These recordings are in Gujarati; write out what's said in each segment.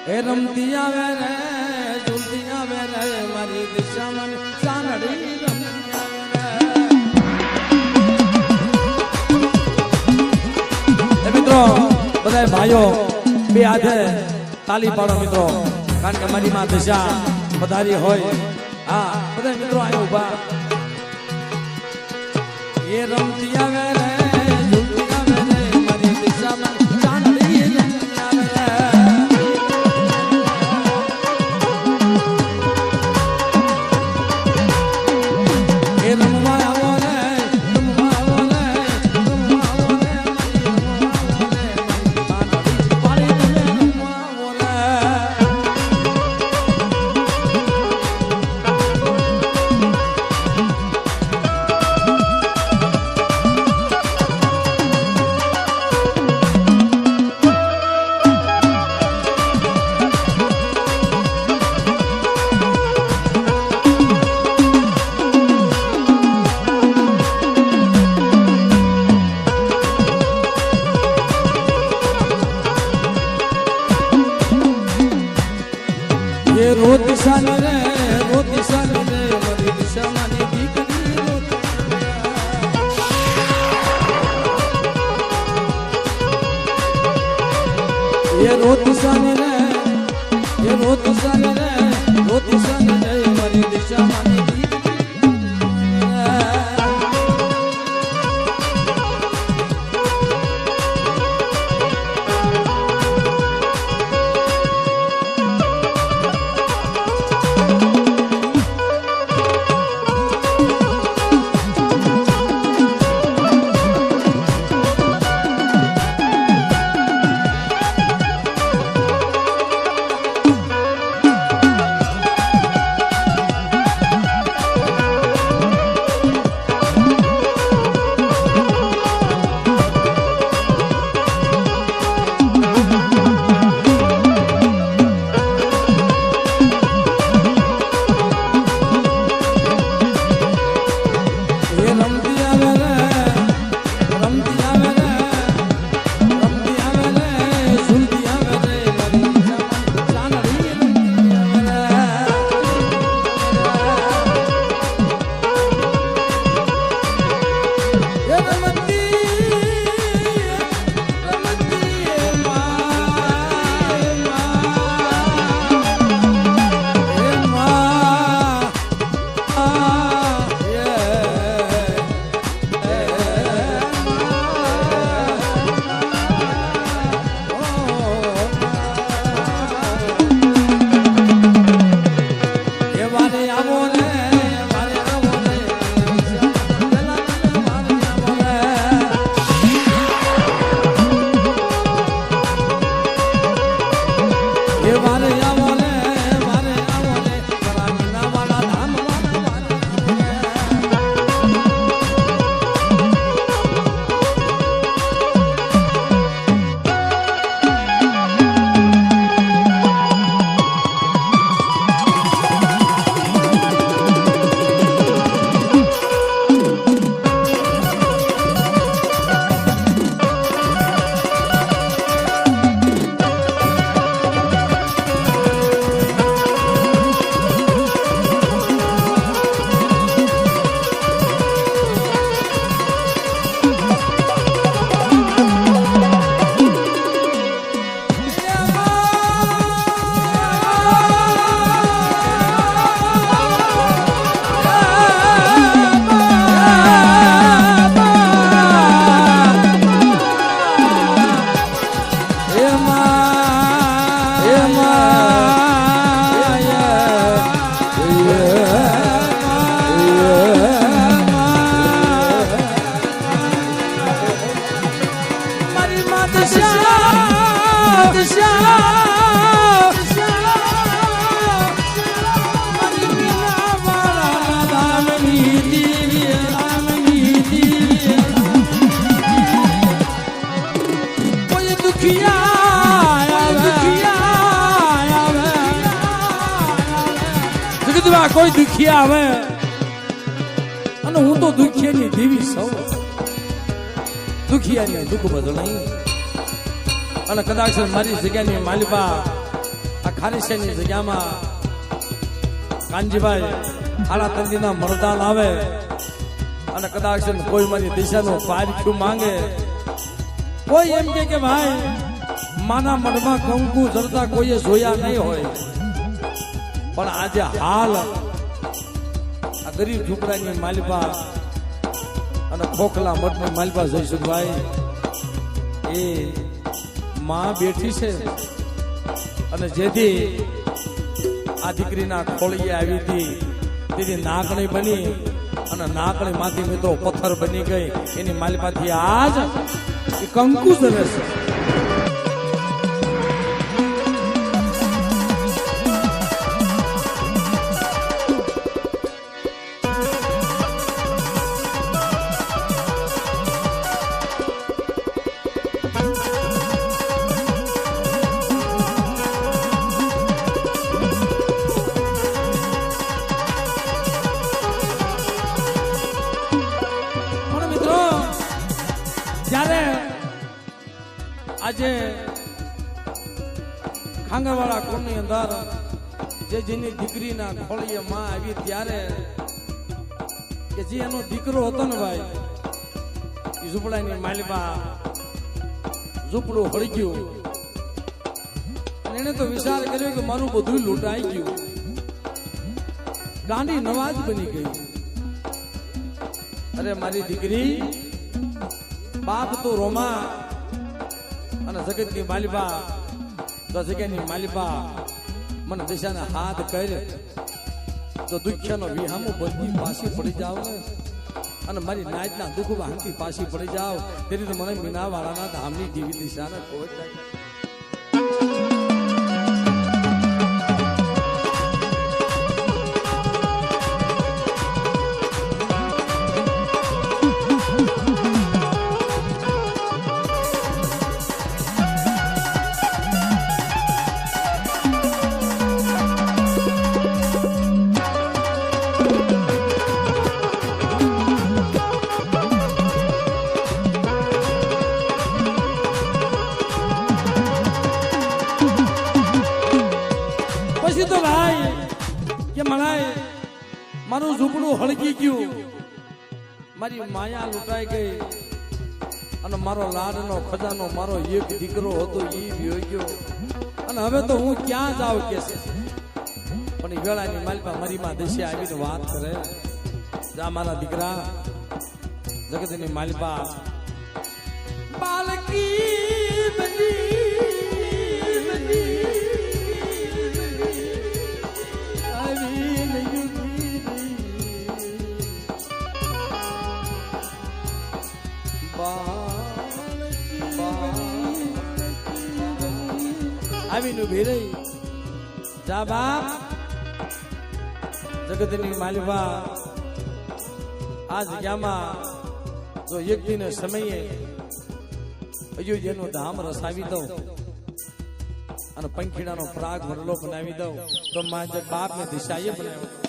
એ રમતી આવે રે ઝૂલતી આવે રે મારી દિશામાં ચાંદડી રમતી આવે રે મિત્રો બધા ભાઈઓ બે હાથે તાલી પાડો મિત્રો કારણ કે મારી માં દિશા પધારી હોય હા બધા મિત્રો આયો ઉભા એ રમતી આવે રે ઝૂલતી આવે રે મારી દિશામાં ચાંદડી રમતી આવે રે रोती सानी रे मरी दिशा मानी दीकरी रोती सानी रे रोती सानी रे मरी दिशा मानी કોઈ દુખિયા આવે અને હું તો દુખિયાની દેવી સૌ દુખિયાની દુઃખ બધું નહીં અને કદાચ મારી જગ્યાની માલિકા ખારીશની જગ્યામાં કાનજીભાઈ આલા તંદીના મરદાન આવે અને કદાચ કોઈ મારી દિશાનું પારખ્યું માંગે, કોઈ એમ કે ભાઈ માના મઢમાં કંકુ જરતા કોઈએ જોયા નહીં હોય, પણ આજે હાલ આ ગરીબ ઝૂંપડાની માલિપા અને ખોખલા મઠની માલિપા જયસુખભાઈ એ માં બેઠી છે અને જેથી આ દીકરીના ખોળીએ આવી હતી તેની નાકણી બની અને નાકણી માંથી મિત્રો પથ્થર બની ગઈ, એની માલિપાથી આજ કંકુ ધરે છે. આજે ખાંગાવાળા કોણની અંદર જેની દીકરીના ખોળીએ માં આવી ત્યારે કે જે એનો દીકરો હતો ને ભાઈ, એ ઝૂંપડાની માલિપા ઝૂંપડું હળી ગયું અને એને તો વિચાર કર્યો કે મારું બધું લૂંટાઈ ગયું, ગાંડી નવાજ બની ગઈ. અરે મારી દીકરી, બાપ તો રોમા અને જગતની માલિપા તો જગ્યાની માલિપા મને દિશાના હાથ કરે તો દુખ્યાનો વિહામો બધી પાછી પડી જાવ ને અને મારી નાચના દુઃખ વાંચતી પાછી પડી જાવ તેની તો મને મીનાવાળાના ધામની જેવી દિશાને પહોંચાય. તો ભાઈ કે મનાય મારું ઝૂંપડું હળગી ગયું, મારી માયા લૂંટાઈ ગઈ અને મારો લાડનો ખજાનો મારો એક દીકરો હતો એ વ્યો ગયો અને હવે તો હું ક્યાં જાઉં કે છે. પણ એ વેળાની માલિપા મારીમાં દેશે આવીને વાત કરે, જા મારા દીકરા જગતની માલિપા બાલકી બની આવીને ઉભી રહી. જા બાપ જગતની માલિપા આ જગ્યામાં જો યજ્ઞને સમયે અયોધ્યાનું ધામ રસાવી દઉં અને પંખીડાનો પ્રાગ વરલો બનાવી દઉં તો મારા બાપને દિશાએ બનાવ્યો.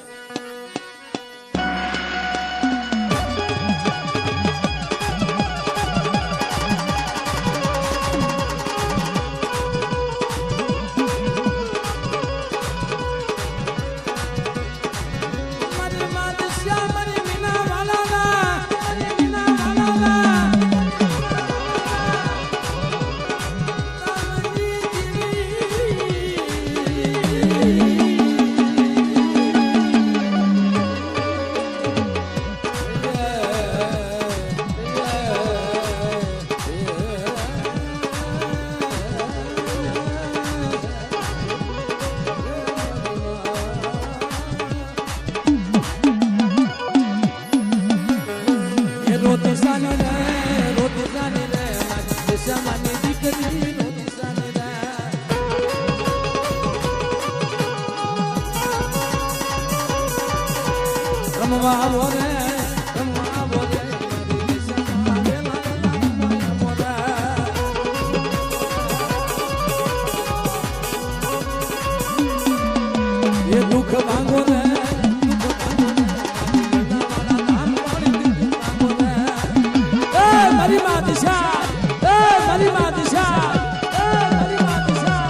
દુઃખ માંગો ને મારી મા દિશા મારી મા દિશા મારી મા દિશા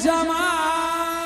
દિશામાં